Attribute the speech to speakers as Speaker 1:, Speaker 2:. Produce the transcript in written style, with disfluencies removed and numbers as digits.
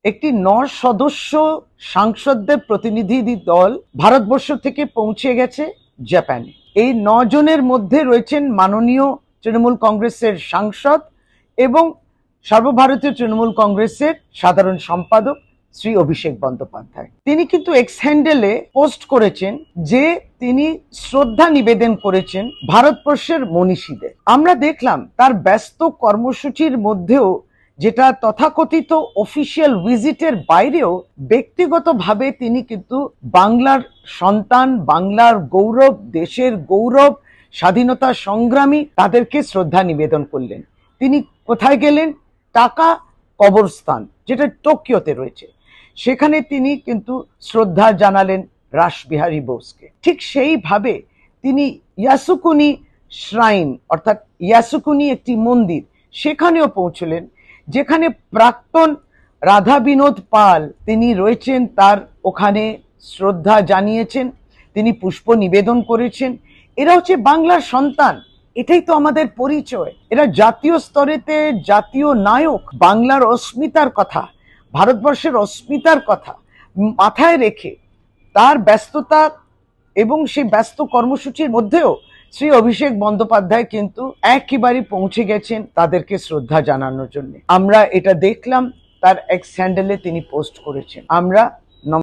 Speaker 1: একটি ৯ সদস্য সাংসদদের প্রতিনিধি দল ভারতবর্ষ থেকে পৌঁছে গেছে জাপানে। এই ৯ জনের মধ্যে রয়েছেন মাননীয় তৃণমূল কংগ্রেসের সাংসদ এবং সর্বভারতীয় তৃণমূল কংগ্রেসের সাধারণ সম্পাদক শ্রী অভিষেক বন্দ্যোপাধ্যায়। তিনি কিন্তু এক্স হ্যান্ডেলে পোস্ট করেছেন যে তিনি শ্রদ্ধা নিবেদন করেছেন ভারতবর্ষের মনীষীদের। আমরা দেখলাম তার ব্যস্ত কর্মসূচির মধ্যেও, যেটা তথাকথিত অফিসিয়াল ভিজিটের বাইরেও, ব্যক্তিগতভাবে তিনি কিন্তু বাংলার সন্তান, বাংলার গৌরব, দেশের গৌরব, স্বাধীনতা সংগ্রামী তাদেরকে শ্রদ্ধা নিবেদন করলেন। তিনি কোথায় গেলেন? টাকা কবরস্থান, যেটা টোকিওতে রয়েছে, সেখানে তিনি কিন্তু শ্রদ্ধা জানালেন রাসবিহারী বোসকে। ঠিক সেইভাবে তিনি ইয়াসুকুনি শ্রাইন, অর্থাৎ ইয়াসুকুনি একটি মন্দির, সেখানেও পৌঁছলেন, যেখানে প্রাক্তন রাধা বিনোদ পাল তিনি রয়েছেন, তার ওখানে শ্রদ্ধা জানিয়েছেন, তিনি পুষ্প নিবেদন করেছেন। এরা হচ্ছে বাংলার সন্তান, এটাই তো আমাদের পরিচয়। এরা জাতীয় স্তরেতে জাতীয় নায়ক। বাংলার অস্মিতার কথা, ভারতবর্ষের অস্মিতার কথা মাথায় রেখে তার ব্যস্ততা এবং সেই ব্যস্ত কর্মসূচির মধ্যেও শ্রী অভিষেক বন্দ্যোপাধ্যায় কিন্তু একেবারে পৌঁছে গেছেন তাদেরকে শ্রদ্ধা জানানোর জন্য। আমরা এটা দেখলাম, তার এক্স হ্যান্ডেলে তিনি পোস্ট করেছেন। আমরা